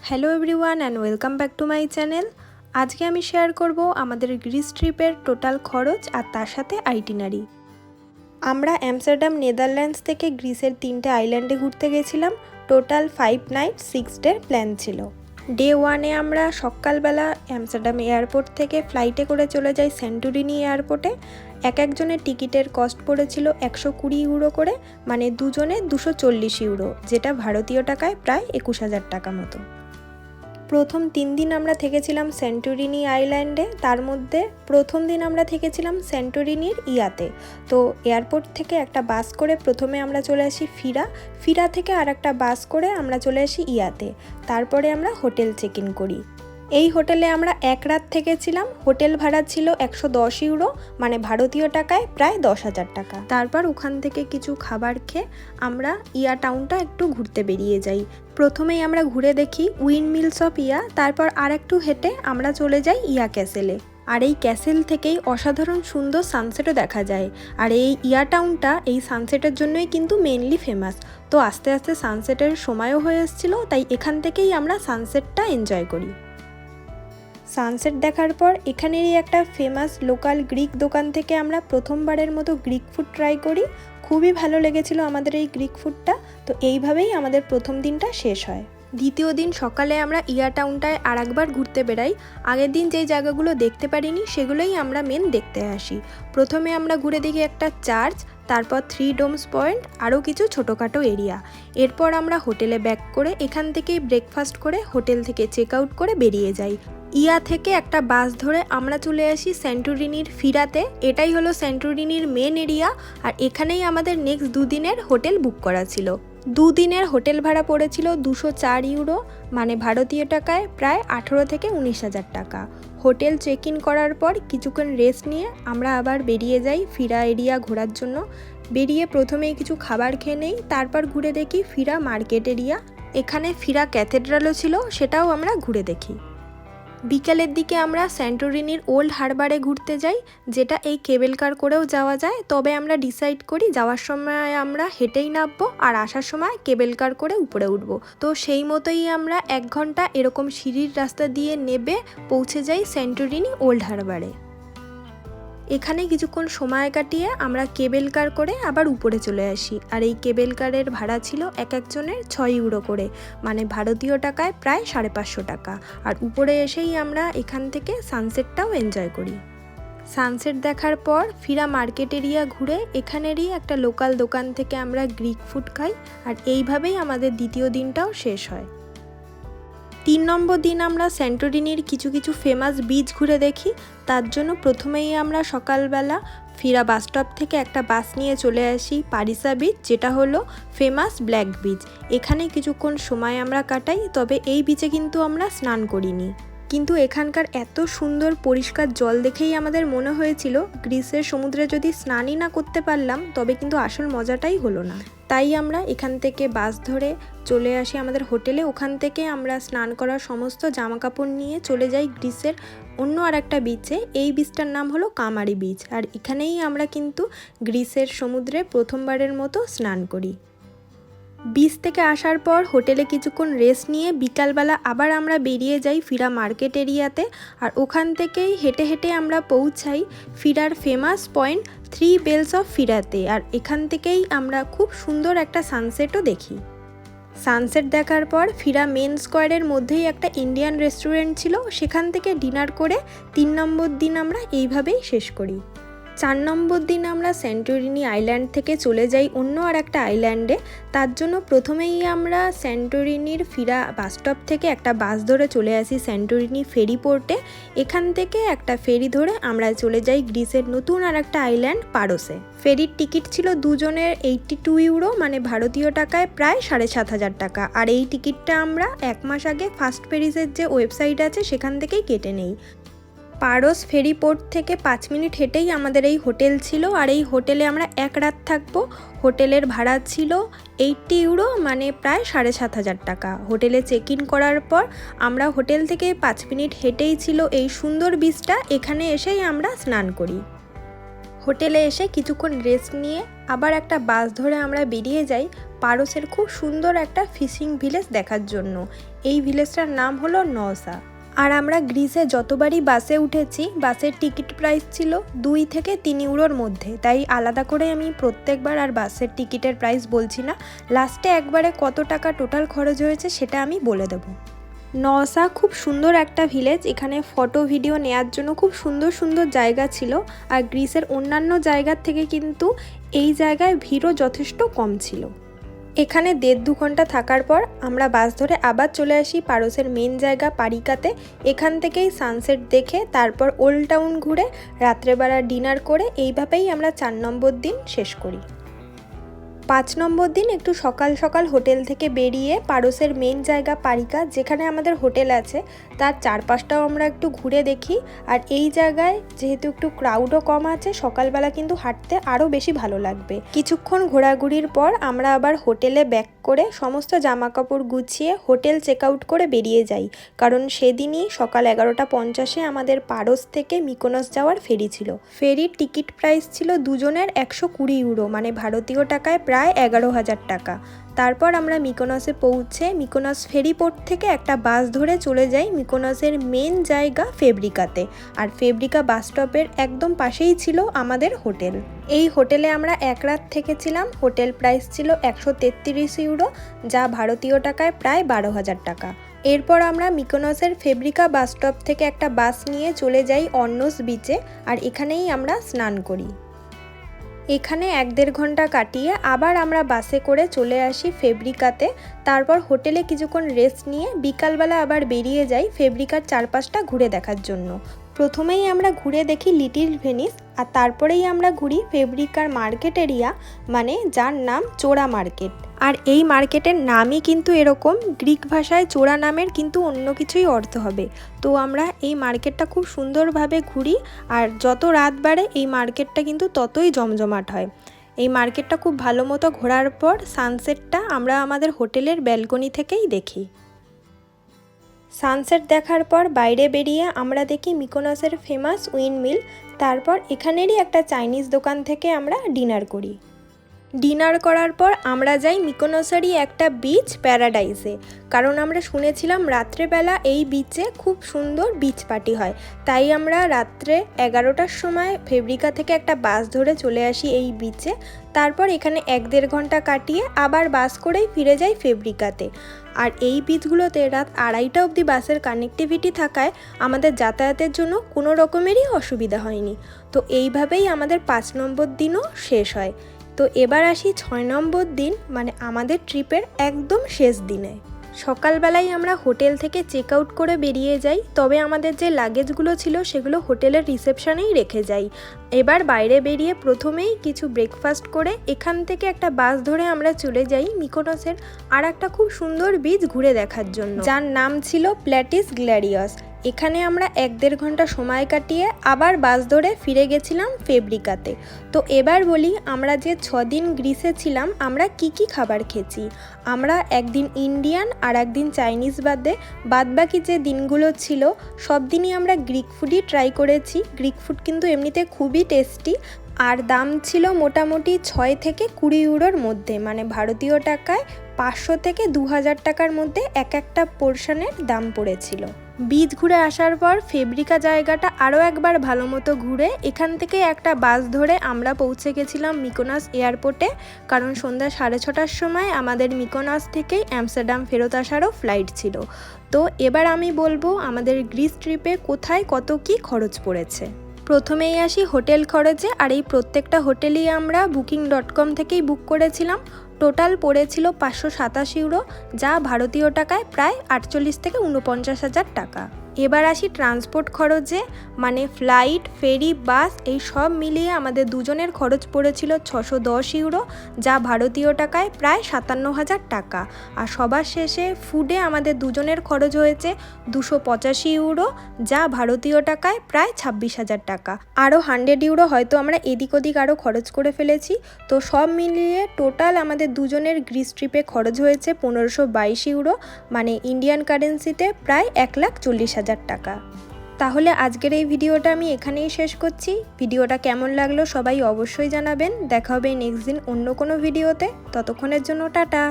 Hello everyone and welcome back to my channel. আজকে আমি share করব আমাদের গ্রিস ট্রিপের টোটাল খরচ আর তার সাথে আইটিনারি। আমরা আমস্টারডাম নেদারল্যান্ডস থেকে গ্রিসের 3টে আইল্যান্ডে ঘুরতে গেছিলাম। টোটাল 5 নাইট 6 ডের প্ল্যান ছিল। ডে 1-এ আমরা সকালবেলা আমস্টারডাম এয়ারপোর্ট থেকে ফ্লাইটে করে চলে যাই সেন্টোরিনি এয়ারপোর্টে। একজনের টিকিটের কস্ট পড়েছিল 120 ইউরো করে, মানে দুজনে 240 ইউরো, যেটা ভারতীয় টাকায় প্রায় 21,000 টাকা মতো। প্রথম 3 দিন আমরা থেকেছিলাম সেন্টোরিনি আইল্যান্ডে। তার মধ্যে প্রথম দিন আমরা থেকেছিলাম সেন্টোরিনির ইয়াতে। তো এয়ারপোর্ট থেকে একটা বাস করে প্রথমে আমরা চলে আসি ফিরা থেকে আর একটা বাস করে আমরা চলে আসি ইয়াতে। তারপরে আমরা হোটেল চেক ইন করি। এই হোটেলে আমরা এক রাত থেকেছিলাম। হোটেল ভাড়া ছিল 110 ইউরো, মানে ভারতীয় টাকায় প্রায় 10,000 টাকা। তারপর ওখান থেকে কিছু খাবার খেয়ে আমরা ইয়া টাউনটা একটু ঘুরতে বেরিয়ে যাই। প্রথমেই আমরা ঘুরে দেখি উইন্ড মিলস অফ ইয়া, তারপর আর একটু হেঁটে আমরা চলে যাই ইয়া ক্যাসেলে। আর এই ক্যাসেল থেকেই অসাধারণ সুন্দর সানসেটও দেখা যায়। আর এই ইয়া টাউনটা এই সানসেটের জন্যই কিন্তু মেনলি ফেমাস। তো আস্তে আস্তে সানসেটের সময়ও হয়ে এসেছিলো, তাই এখান থেকেই আমরা সানসেটটা এনজয় করি। সানসেট দেখার পর এখানেরই একটা ফেমাস লোকাল গ্রিক দোকান থেকে আমরা প্রথমবারের মতো গ্রিক ফুড ট্রাই করি। খুবই ভালো লেগেছিল আমাদের এই গ্রিক ফুডটা। তো এইভাবেই আমাদের প্রথম দিনটা শেষ হয়। দ্বিতীয় দিন সকালে আমরা ইয়া টাউনটায় আর একবার ঘুরতে বেরাই। আগের দিন যেই জায়গাগুলো দেখতে পারিনি সেগুলোই আমরা মেন দেখতে আসি। প্রথমে আমরা ঘুরে দেখি একটা চার্চ, তারপর 3 ডোমস পয়েন্ট, আরও কিছু ছোটোখাটো এরিয়া। এরপর আমরা হোটেলে ব্যাক করে এখান থেকেই ব্রেকফাস্ট করে হোটেল থেকে চেক আউট করে বেরিয়ে যাই। ইয়া থেকে একটা বাস ধরে আমরা চলে আসি সেন্টোরিনির ফিরাতে। এটাই হলো সেন্টোরিনির মেন এরিয়া। আর এখানেই আমাদের নেক্সট 2 দিনের হোটেল বুক করা ছিল। 2 দিনের হোটেল ভাড়া পড়েছিল 204 ইউরো, মানে ভারতীয় টাকায় প্রায় 18 থেকে 19,000 টাকা। হোটেল চেক ইন করার পর কিছুক্ষণ রেস্ট নিয়ে আমরা আবার বেরিয়ে যাই ফিরা এরিয়া ঘোরার জন্য। বেরিয়ে প্রথমেই কিছু খাবার খেয়ে নেই, তারপর ঘুরে দেখি ফিরা মার্কেট এরিয়া। এখানে ফিরা ক্যাথেড্রালও ছিল, সেটাও আমরা ঘুরে দেখি। বিকেলের দিকে আমরা সেন্টোরিনির ওল্ড হারবারে ঘুরতে যাই, যেটা এই কেবল কার করেও যাওয়া যায়। তবে আমরা ডিসাইড করি যাওয়ার সময় আমরা হেঁটেই নামবো আর আসার সময় কেবল কার করে উপরে উঠবো। তো সেই মতোই আমরা 1 ঘন্টা এরকম সিঁড়ির রাস্তা দিয়ে নেবে পৌঁছে যাই সেন্টোরিনি ওল্ড হারবারে। এখানে কিছুক্ষণ সময় কাটিয়ে আমরা কেবল কার করে আবার উপরে চলে আসি। আর এই কেবল কারের ভাড়া ছিল একজনের 6 ইউরো করে, মানে ভারতীয় টাকায় প্রায় 550 টাকা। আর উপরে এসেই আমরা এখান থেকে সানসেটটাও এনজয় করি। সানসেট দেখার পর ফিরা মার্কেট এরিয়া ঘুরে এখানেরই একটা লোকাল দোকান থেকে আমরা গ্রিক ফুড খাই। আর এইভাবেই আমাদের দ্বিতীয় দিনটাও শেষ হয়। 3 নম্বর দিন আমরা সেন্টোরিনির কিছু ফেমাস বিচ ঘুরে দেখি। তার জন্য প্রথমেই আমরা সকালবেলা ফিরা বাস স্টপ থেকে একটা বাস নিয়ে চলে আসি পারিসা বিচ, যেটা হলো ফেমাস ব্ল্যাক বিচ। এখানে কিছুক্ষণ সময় আমরা কাটাই। তবে এই বিচে কিন্তু আমরা স্নান করিনি। কিন্তু এখানকার এত সুন্দর পরিষ্কার জল দেখেই আমাদের মনে হয়েছিল গ্রিসের সমুদ্রে যদি স্নানই না করতে পারলাম তবে কিন্তু আসল মজাটাই হলো না। তাই আমরা এখান থেকে বাস ধরে চলে আসি আমাদের হোটেলে। ওখান থেকে আমরা স্নান করার সমস্ত জামাকাপড় নিয়ে চলে যাই গ্রিসের অন্য আর একটা বিচে। এই বিচটার নাম হলো কামারি বিচ। আর এখানেই আমরা কিন্তু গ্রিসের সমুদ্রে প্রথমবারের মতো স্নান করি। বিচ থেকে আসার পর হোটেলে কিছুক্ষণ রেস্ট নিয়ে বিকালবেলা আবার আমরা বেরিয়ে যাই ফিরা মার্কেট এরিয়াতে। আর ওখান থেকেই হেঁটে হেঁটে আমরা পৌঁছাই ফিরার ফেমাস পয়েন্ট 3 বেলস অফ ফিরাতে। আর এখান থেকেই আমরা খুব সুন্দর একটা সানসেটও দেখি। সানসেট দেখার পর ফিরা মেন স্কোয়ারের মধ্যেই একটা ইন্ডিয়ান রেস্টুরেন্ট ছিল, সেখান থেকে ডিনার করে 3 নম্বর দিন আমরা এইভাবেই শেষ করি। 4 নম্বর দিন আমরা সেন্টোরিনি আইল্যান্ড থেকে চলে যাই অন্য আর একটা আইল্যান্ডে। তার জন্য প্রথমেই আমরা সেন্টোরিনির ফিরা বাস স্টপ থেকে একটা বাস ধরে চলে আসি সেন্টোরিনি ফেরি পোর্টে। এখান থেকে একটা ফেরি ধরে আমরা চলে যাই গ্রিসের নতুন আর একটা আইল্যান্ড পারোসে। ফেরির টিকিট ছিল দুজনের 82 ইউরো, মানে ভারতীয় টাকায় প্রায় 7,500 টাকা। আর এই টিকিটটা আমরা 1 মাস আগে ফার্স্ট ফেরিজের যে ওয়েবসাইট আছে সেখান থেকেই কেটে নেই। পারোস ফেরি পোর্ট থেকে 5 মিনিট হেঁটেই আমাদের এই হোটেল ছিল। আর এই হোটেলে আমরা 1 রাত থাকবো। হোটেলের ভাড়া ছিল 80 ইউরো, মানে প্রায় 7,500 টাকা। হোটেলে চেক ইন করার পর আমরা হোটেল থেকে 5 মিনিট হেঁটেই ছিল এই সুন্দর বিচটা, এখানে এসেই আমরা স্নান করি। হোটেলে এসে কিছুক্ষণ রেস্ট নিয়ে আবার একটা বাস ধরে আমরা বেরিয়ে যাই পারসের খুব সুন্দর একটা ফিশিং ভিলেজ দেখার জন্য। এই ভিলেজটার নাম হলো নওসা। আর আমরা গ্রিসে যতবারই বাসে উঠেছি বাসের টিকিট প্রাইস ছিল 2 থেকে 3 ইউরোর মধ্যে, তাই আলাদা করে আমি প্রত্যেকবার আর বাসের টিকিটের প্রাইস বলছি না। লাস্টে একবারে কত টাকা টোটাল খরচ হয়েছে সেটা আমি বলে দেবো। নওসা খুব সুন্দর একটা ভিলেজ, এখানে ফটো ভিডিও নেওয়ার জন্য খুব সুন্দর সুন্দর জায়গা ছিল। আর গ্রিসের অন্যান্য জায়গার থেকে কিন্তু এই জায়গায় ভিড়ও যথেষ্ট কম ছিল। এখানে 1.5-2 ঘন্টা থাকার পর আমরা বাস ধরে আবার চলে আসি পারসের মেন জায়গা পারিকাতে। এখান থেকেই সানসেট দেখে তারপর ওল্ড টাউন ঘুরে রাত্রেবেলা ডিনার করে এইভাবেই আমরা 4 নম্বর দিন শেষ করি। 5 নম্বর দিন একটু সকাল সকাল হোটেল থেকে বেরিয়ে পারসের মেন জায়গা পারিকা যেখানে আমাদের হোটেল আছে তার চারপাশটাও আমরা একটু ঘুরে দেখি। আর এই জায়গায় যেহেতু একটু ক্রাউডও কম আছে সকালবেলা কিন্তু হাঁটতে আরও বেশি ভালো লাগবে। কিছুক্ষণ ঘোরাঘুরির পর আমরা আবার হোটেলে ব্যাক করে সমস্ত জামা কাপড় গুছিয়ে হোটেল চেক আউট করে বেরিয়ে যাই, কারণ সেদিনই সকাল 11:50 আমাদের পারস থেকে মিকোনস যাওয়ার ফেরি ছিল। ফেরির টিকিট প্রাইস ছিল দুজনের 120 ইউরো, মানে ভারতীয় টাকায় প্রায় 11,000 টাকা। তারপর আমরা মিকোনসে পৌঁছে মিকোনস ফেরিপোর্ট থেকে একটা বাস ধরে চলে যাই মিকোনসের মেন জায়গা ফেব্রিকাতে। আর ফেব্রিকা বাস স্টপের একদম পাশেই ছিল আমাদের হোটেল। এই হোটেলে আমরা 1 রাত থেকেছিলাম। হোটেল প্রাইস ছিল 133 ইউরো, যা ভারতীয় টাকায় প্রায় 12,000 টাকা। এরপর আমরা মিকোনসের ফেব্রিকা বাস স্টপ থেকে একটা বাস নিয়ে চলে যাই অন্নোস বিচে, আর এখানেই আমরা স্নান করি। এখানে 1-1.5 ঘন্টা কাটিয়ে আবার আমরা বাসে করে চলে আসি ফেব্রিকাতে। তারপর হোটেলে কিছুক্ষণ রেস্ট নিয়ে বিকালবেলা আবার বেরিয়ে যাই ফেব্রিকার চারপাশটা ঘুরে দেখার জন্য। প্রথমেই আমরা ঘুরে দেখি লিটল ভেনিস, আর তারপরেই আমরা ঘুরি ফেব্রিকার মার্কেট এরিয়া, মানে যার নাম চোরা মার্কেট। আর এই মার্কেটের নামই কিন্তু এরকম, গ্রিক ভাষায় চোরা নামের কিন্তু অন্য কিছুই অর্থ হবে। তো আমরা এই মার্কেটটা খুব সুন্দরভাবে ঘুরি, আর যত রাত বাড়ে এই মার্কেটটা কিন্তু ততই জমজমাট হয়। এই মার্কেটটা খুব ভালো মতো ঘোরার পর সানসেটটা আমরা আমাদের হোটেলের ব্যালকনি থেকেই দেখি। সানসেট দেখার পর বাইরে বেরিয়ে আমরা দেখি মিকোনসের ফেমাস উইন্ডমিল। তারপর এখানেরই একটা চাইনিজ দোকান থেকে আমরা ডিনার করি। ডিনার করার পর আমরা যাই মিকোনসেরই একটা বিচ প্যারাডাইসে, কারণ আমরা শুনেছিলাম রাত্রেবেলা এই বিচে খুব সুন্দর বিচ পার্টি হয়। তাই আমরা রাত্রে 11টার সময় ফেব্রিকা থেকে একটা বাস ধরে চলে আসি এই বিচে। তারপর এখানে 1-1.5 ঘন্টা কাটিয়ে আবার বাস করেই ফিরে যাই ফেব্রিকাতে। আর এই বিচগুলোতে রাত 2:30 অবধি বাসের কানেক্টিভিটি থাকায় আমাদের যাতায়াতের জন্য কোনো রকমেরই অসুবিধা হয়নি। তো এইভাবেই আমাদের 5 নম্বর দিনও শেষ হয়। তো এবার আসি 6 নম্বর দিন, মানে আমাদের ট্রিপের একদম শেষ দিনে। সকালবেলায় আমরা হোটেল থেকে চেক আউট করে বেরিয়ে যাই, তবে আমাদের যে লাগেজগুলো ছিল সেগুলো হোটেলের রিসেপশনেই রেখে যাই। এবার বাইরে বেরিয়ে প্রথমেই কিছু ব্রেকফাস্ট করে এখান থেকে একটা বাস ধরে আমরা চলে যাই মিকোনসের আর একটা খুব সুন্দর বিচ ঘুরে দেখার জন্য, যার নাম ছিল প্ল্যাটিস গ্ল্যাডিয়াস। এখানে আমরা 1-1.5 ঘন্টা সময় কাটিয়ে আবার বাস ধরে ফিরে গেছিলাম ফেব্রিকাতে। তো এবার বলি আমরা যে 6 দিন গ্রিসে ছিলাম আমরা কি কি খাবার খেয়েছি। আমরা একদিন ইন্ডিয়ান আর একদিন চাইনিজ বাদবাকি যে দিনগুলো ছিল সব দিনই আমরা গ্রিক ফুডই ট্রাই করেছি। গ্রিক ফুড কিন্তু এমনিতে খুবই টেস্টি, আর দাম ছিল মোটামুটি 6 থেকে 20 ইউরোর মধ্যে, মানে ভারতীয় টাকায় 500 থেকে 2000 টাকার মধ্যে এক একটা পোর্শনের দাম পড়েছিল। বিচ ঘুরে আসার পর ফেব্রিকা জায়গাটা আরও একবার ভালো মতো ঘুরে এখান থেকে একটা বাস ধরে আমরা পৌঁছে গেছিলাম মিকোনস এয়ারপোর্টে, কারণ সন্ধ্যা 6:30টার সময় আমাদের মিকোনস থেকেই আমস্টারডাম ফেরত আসারও ফ্লাইট ছিল। তো এবার আমি বলবো আমাদের গ্রিস ট্রিপে কোথায় কত কি খরচ পড়েছে। প্রথমেই আসি হোটেল খরচে, আর এই প্রত্যেকটা হোটেলই আমরা booking.com থেকেই বুক করেছিলাম। টোটাল পড়েছিল 527 ইউরো, যা ভারতীয় টাকায় প্রায় 48 থেকে 49,000 টাকা। এবার আসি ট্রান্সপোর্ট খরচে, মানে ফ্লাইট, ফেরি, বাস এই সব মিলিয়ে আমাদের দুজনের খরচ পড়েছিল 610 ইউরো, যা ভারতীয় টাকায় প্রায় 57,000 টাকা। আর সবার শেষে ফুডে আমাদের দুজনের খরচ হয়েছে 285 ইউরো, যা ভারতীয় টাকায় প্রায় 26,000 টাকা। আরও 100 ইউরো হয়তো আমরা এদিক ওদিক আরও খরচ করে ফেলেছি। তো সব মিলিয়ে টোটাল আমাদের দুজনের গ্রিস ট্রিপে খরচ হয়েছে 1522 ইউরো, মানে ইন্ডিয়ান কারেন্সিতে প্রায় 1,40,000 টাকা। তাহলে আজকের এই ভিডিওটা আমি এখানেই শেষ করছি। ভিডিওটা কেমন লাগলো সবাই অবশ্যই জানাবেন। দেখা হবে নেক্সট দিন অন্য কোনো ভিডিওতে। ততক্ষণের জন্য টাটা।